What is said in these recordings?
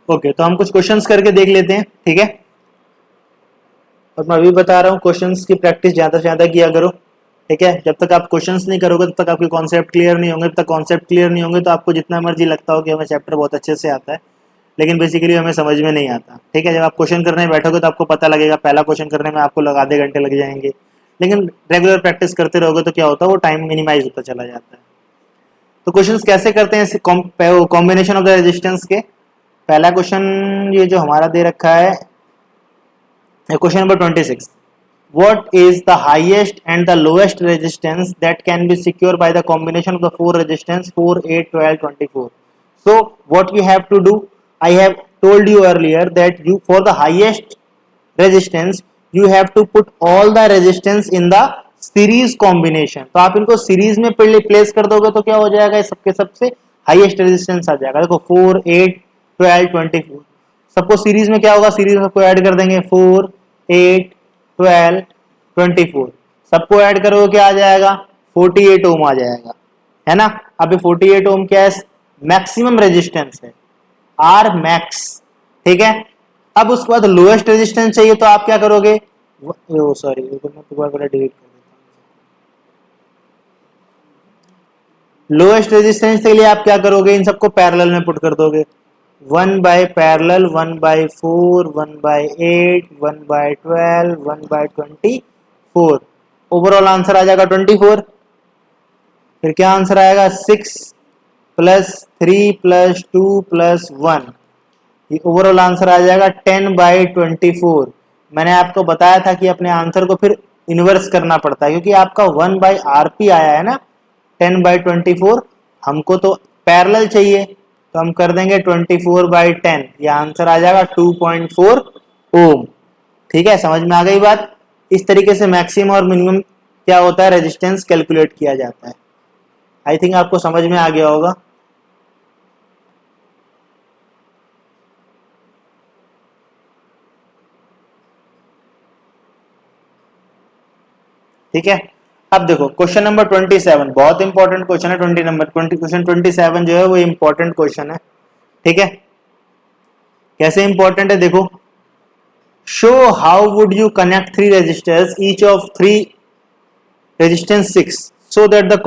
Okay, तो हम कुछ क्वेश्चंस करके देख लेते हैं, ठीक है। और मैं अभी बता रहा हूँ, क्वेश्चंस की प्रैक्टिस ज़्यादा से ज़्यादा किया करो, ठीक है। जब तक आप क्वेश्चंस नहीं करोगे तब तक आपके कॉन्सेप्ट क्लियर नहीं होंगे, तब तक कॉन्सेप्ट क्लियर नहीं होंगे तो आपको जितना मर्जी लगता हो कि हमें चैप्टर बहुत अच्छे से आता है, लेकिन बेसिकली हमें समझ में नहीं आता, ठीक है। जब आप क्वेश्चन करने बैठोगे तो आपको पता लगेगा, पहला क्वेश्चन करने में आपको आधे घंटे लग जाएंगे, लेकिन रेगुलर प्रैक्टिस करते रहोगे तो क्या होता है, वो टाइम मिनिमाइज होता चला जाता है। तो क्वेश्चंस कैसे करते हैं, कॉम्बिनेशन ऑफ द रेजिस्टेंस के। पहला क्वेश्चन ये जो हमारा दे रखा है, question number 26, what is the highest and the lowest resistance that can be secured by the combination of the four resistance 4, 8, 12, 24. So what you have to do, I have told you earlier that you, for the highest resistance, you have to put all the resistance in the series combination. तो आप इनको series में place कर दोगे तो क्या हो जाएगा, सबके सबसे हाईएस्ट रेजिस्टेंस आ जाएगा। देखो 4, 8, 12, 24, सबको सीरीज में क्या होगा, सीरीज में सबको ऐड कर देंगे, 4, 8, 12, 24, सबको ऐड करोगे क्या आ जाएगा, 48 ओम आ जाएगा, है ना। अभी 48 ओम क्या है, मैक्सिमम रेजिस्टेंस है, आर मैक्स, ठीक है। अब उसके बाद लोएस्ट रेजिस्टेंस चाहिए तो आप क्या करोगे, सॉरी मैं डिलीट कर देता हूँ। लोएस्ट रेजिस्टेंस के लिए आप क्या करोगे, इन सबको पैरेलल में पुट कर दोगे, 1 by parallel, 1 by 4, 1 by 8, 1 by 12, 1 by 24, overall answer आ जाएगा 24। फिर क्या आंसर आएगा, 6 प्लस 3 प्लस 2 प्लस 1, ये ओवरऑल आंसर आ जाएगा 10 बाई 24। मैंने आपको बताया था कि अपने आंसर को फिर इन्वर्स करना पड़ता है, क्योंकि आपका 1 बाई आरपी आया है ना, 10 बाई 24, हमको तो पैरेलल चाहिए तो हम कर देंगे 24 बाई 10, ये आंसर आ जाएगा 2.4 ओम, ठीक है। समझ में आ गई बात। इस तरीके से मैक्सिमम और मिनिमम क्या होता है, रेजिस्टेंस कैलकुलेट किया जाता है। आई थिंक आपको समझ में आ गया होगा। ठीक है, अब देखो क्वेश्चन नंबर 27, बहुत इंपॉर्टेंट क्वेश्चन है। 20 क्वेश्चन 27 जो है वो इंपॉर्टेंट क्वेश्चन है, ठीक है। कैसे इंपॉर्टेंट है देखो, show how would you connect 3 resistors each of 3 resistance 6 so that the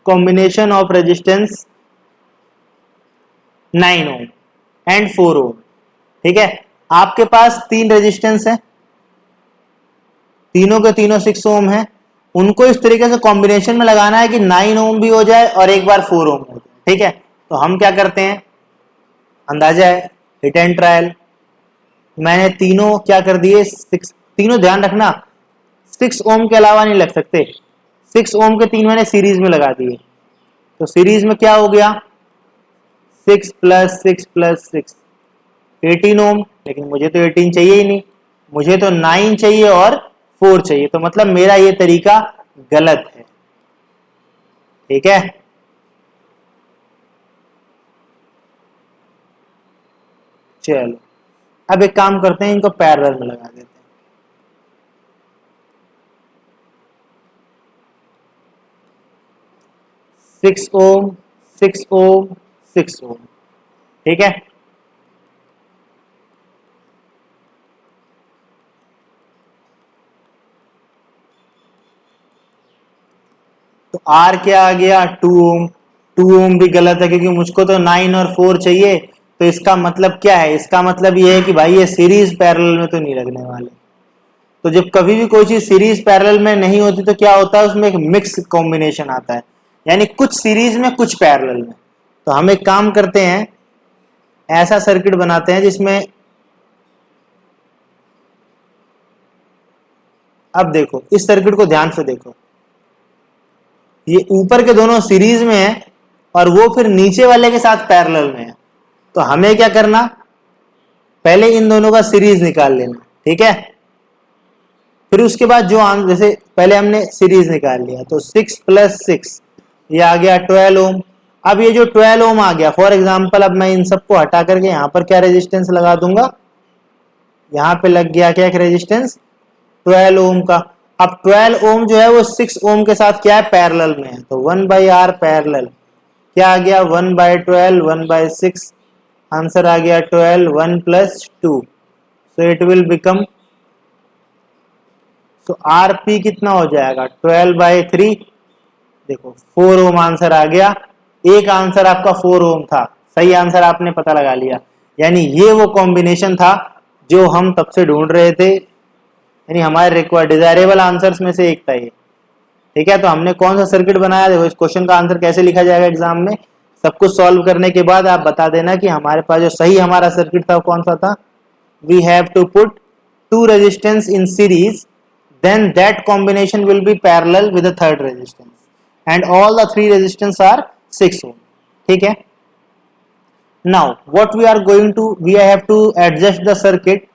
combination of resistance 9 ohm and 4 ohm, ठीक है। आपके पास 3 रेजिस्टेंस है, तीनों के तीनों 6 ओम है, उनको इस तरीके से कॉम्बिनेशन में लगाना है कि 9 ओम भी हो जाए और एक बार 4 ओम हो जाए, ठीक है। तो हम क्या करते हैं, अंदाजा है, हिट एंड ट्रायल। मैंने तीनों क्या कर दिए, 6, तीनों ध्यान रखना 6 ओम के अलावा नहीं लग सकते, 6 ओम के 3 मैंने सीरीज में लगा दिए। तो सीरीज में क्या हो गया, 6 प्लस 6 प्लस 6 18 ओम, लेकिन मुझे तो 18 चाहिए ही नहीं, मुझे तो 9 चाहिए और 4 चाहिए, तो मतलब मेरा ये तरीका गलत है, ठीक है। चलो अब एक काम करते हैं, इनको पैरेलल में लगा देते हैं। 6 ओम, 6 ओम, 6 ओम, ठीक है। तो आर क्या आ गया, 2 ओम। 2 ओम भी गलत है क्योंकि मुझको तो 9 और 4 चाहिए, तो इसका मतलब क्या है, इसका मतलब ये है कि भाई ये सीरीज पैरेलल में तो नहीं लगने वाले। तो जब कभी भी कोई चीज सीरीज पैरेलल में नहीं होती तो क्या होता है, उसमें एक मिक्स कॉम्बिनेशन आता है, यानी कुछ सीरीज में कुछ पैरेलल में। तो हम एक काम करते हैं, ऐसा सर्किट बनाते हैं जिसमें, अब देखो इस सर्किट को ध्यान से देखो, ये ऊपर के दोनों सीरीज में है और वो फिर नीचे वाले के साथ पैरेलल में है। तो हमें क्या करना, पहले इन दोनों का सीरीज निकाल लेना, ठीक है। फिर उसके बाद जो जैसे पहले हमने सीरीज निकाल लिया, तो 6 प्लस 6 ये आ गया 12 ओम। अब ये जो 12 ओम आ गया, फॉर एग्जांपल अब मैं इन सबको हटा करके यहाँ पर क्या रेजिस्टेंस लगा दूंगा, यहाँ पे लग गया क्या, एक रेजिस्टेंस 12 ओम का। अब 12 ओम जो है वो 6 ओम के साथ क्या है, पैरेलल में है, तो 1 बाई आर पैरेलल क्या आ गया, 1 बाई 12, 1 बाई 6, आंसर आ गया 12, 1 + 2, सो इट विल बिकम, तो आरपी कितना हो जाएगा 12/3, देखो 4 ओम आंसर आ गया। एक आंसर आपका 4 ओम था, सही आंसर आपने पता लगा लिया। यानी ये वो कॉम्बिनेशन था जो हम तब से ढूंढ रहे थे, यानी हमारे रिक्वायर्ड डिजायरेबल आंसर्स में से एक था ये। ठीक है, तो हमने कौन सा सर्किट बनाया, देखो इस क्वेश्चन का आंसर कैसे लिखा जाएगा एग्जाम में, सब कुछ सॉल्व करने के बाद आप बता देना कि हमारे पास जो सही हमारा सर्किट था वो कौन सा था। We have to put two resistance in series, then that combination will be parallel with the third resistance and all the three resistance are 6 ohm. ठीक है, now what we are going to, we have to adjust the circuit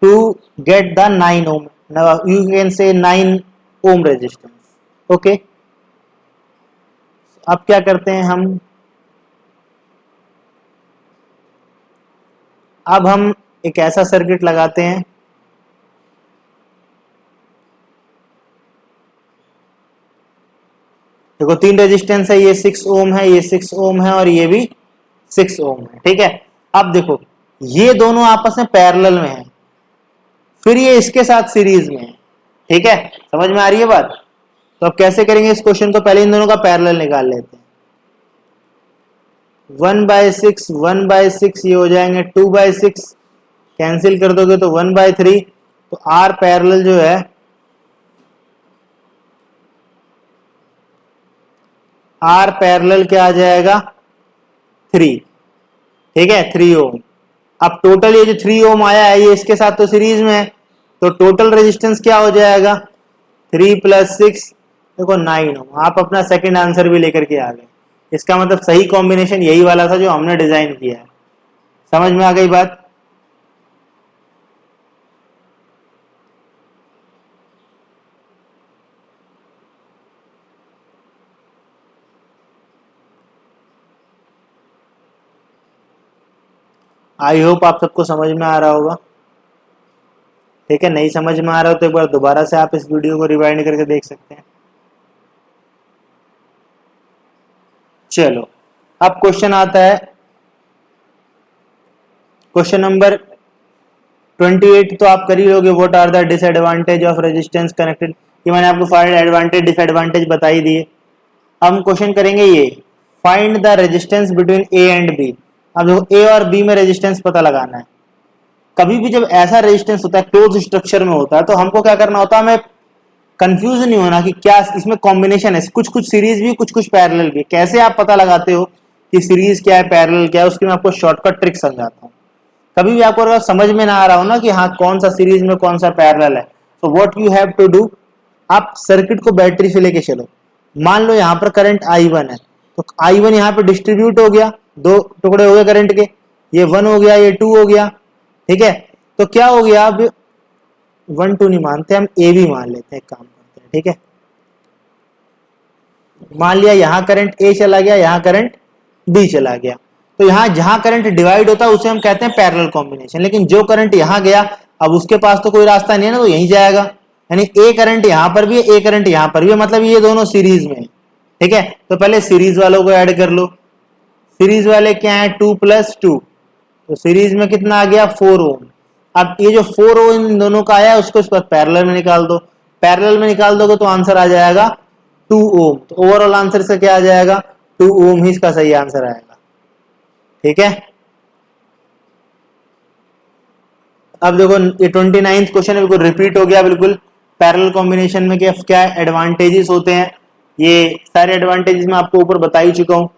to get the 9 ohm, now you can say 9 ohm resistance. okay, अब क्या करते हैं हम, अब हम एक ऐसा सर्किट लगाते हैं, देखो 3 रेजिस्टेंस है, ये 6 ओम है, ये 6 ओम है और ये भी 6 ओम है। ठीक है, अब देखो ये दोनों आपस में पैरेलल में है, फिर ये इसके साथ सीरीज में है। ठीक है, समझ में आ रही है बात। तो अब कैसे करेंगे इस क्वेश्चन को, पहले इन दोनों का पैरेलल निकाल लेते हैं। 1/6 1/6 ये हो जाएंगे 2/6, कैंसिल कर दोगे तो 1/3, तो आर पैरेलल जो है, आर पैरेलल क्या आ जाएगा 3। ठीक है, 3 ओम। अब टोटल ये जो 3 ओम आया है ये इसके साथ तो सीरीज में है, तो टोटल रेजिस्टेंस क्या हो जाएगा 3 + 6, देखो 9 ओम। आप अपना सेकंड आंसर भी लेकर के आ गए, इसका मतलब सही कॉम्बिनेशन यही वाला था जो हमने डिजाइन किया है। समझ में आ गई बात। आई होप आप सबको समझ में आ रहा होगा। ठीक है, नहीं समझ में आ रहा हो तो एक बार दोबारा से आप इस वीडियो को रिवाइंड करके देख सकते हैं। चलो, अब क्वेश्चन आता है, क्वेश्चन नंबर 28 तो आप कर ही लोगे। What are the disadvantage of resistance connected, ये मैंने आपको फाइंड एडवांटेज डिसएडवांटेज बता ही दिए। अब हम क्वेश्चन करेंगे ये, find the resistance between A and B. अब देखो ए और बी में रेजिस्टेंस पता लगाना है। कभी भी जब ऐसा रेजिस्टेंस होता है क्लोज स्ट्रक्चर में होता है तो हमको क्या करना होता है, हमें कंफ्यूज नहीं होना कि क्या इसमें कॉम्बिनेशन है, कुछ कुछ सीरीज भी कुछ कुछ पैरेलल भी। कैसे आप पता लगाते हो कि सीरीज क्या है पैरेलल क्या है, उसकी मैं आपको शॉर्टकट ट्रिक समझाता हूँ। कभी भी आपको अगर समझ में ना आ रहा हो ना कि हाँ कौन सा सीरीज में कौन सा पैरेलल है, तो what you have to do, आप सर्किट को बैटरी से लेके चलो। मान लो यहाँ पर करंट I1 है, तो I1 यहाँ पे डिस्ट्रीब्यूट हो गया, दो टुकड़े हो गए करंट के, ये 1 हो गया, ये 2 हो गया। ठीक है, तो क्या हो गया, अब 1 2 नहीं मानते, हम ए भी मान लेते हैं, काम करते हैं। ठीक है, मान लिया यहाँ करंट ए चला गया, यहाँ करंट बी चला गया, तो यहाँ जहां करंट डिवाइड होता है उसे हम कहते हैं पैरेलल कॉम्बिनेशन। लेकिन जो करंट यहाँ गया, अब उसके पास तो कोई रास्ता नहीं है ना, तो यहीं जाएगा। यानी ए करंट यहां पर भी है, ए करंट यहां पर भी है, मतलब ये दोनों सीरीज में है। ठीक है, तो पहले सीरीज वालों को ऐड कर लो। सीरीज वाले क्या है 2 + 2, तो सीरीज में कितना आ गया 4 ओम। अब ये जो 4 ओम इन दोनों का आया उसको इस पर पैरेलल में निकाल दो। पैरेलल में निकाल दोगे तो आंसर आ जाएगा 2 ओम। तो ओवरऑल आंसर से क्या आ जाएगा 2 ओम ही इसका सही आंसर आएगा। ठीक है, अब देखो ये 29th क्वेश्चन बिल्कुल रिपीट हो गया बिल्कुल। पैरेलल कॉम्बिनेशन में क्या एडवांटेजेस होते हैं, ये सारे एडवांटेजेस मैं आपको ऊपर बता ही चुका हूँ।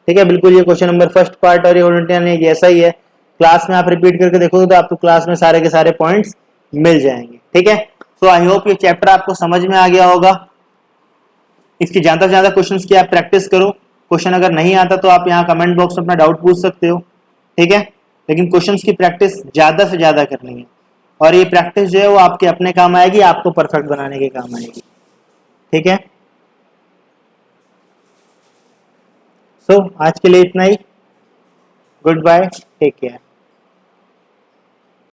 ठीक है, बिल्कुल ये क्वेश्चन नंबर फर्स्ट पार्ट और ये जैसा ही है। क्लास में आप रिपीट करके देखोगे तो आपको क्लास में सारे के सारे पॉइंट्स मिल जाएंगे। ठीक है, तो आई होप ये चैप्टर आपको समझ में आ गया होगा। इसकी ज्यादा से ज्यादा क्वेश्चंस की आप प्रैक्टिस करो। क्वेश्चन अगर नहीं आता तो आप यहाँ कमेंट बॉक्स में अपना डाउट पूछ सकते हो। ठीक है, लेकिन क्वेश्चंस की प्रैक्टिस ज्यादा से ज्यादा करनी है, और ये प्रैक्टिस जो है वो आपके अपने काम आएगी, आपको परफेक्ट बनाने के काम आएगी। ठीक है, सो आज के लिए इतना ही। Goodbye, take care.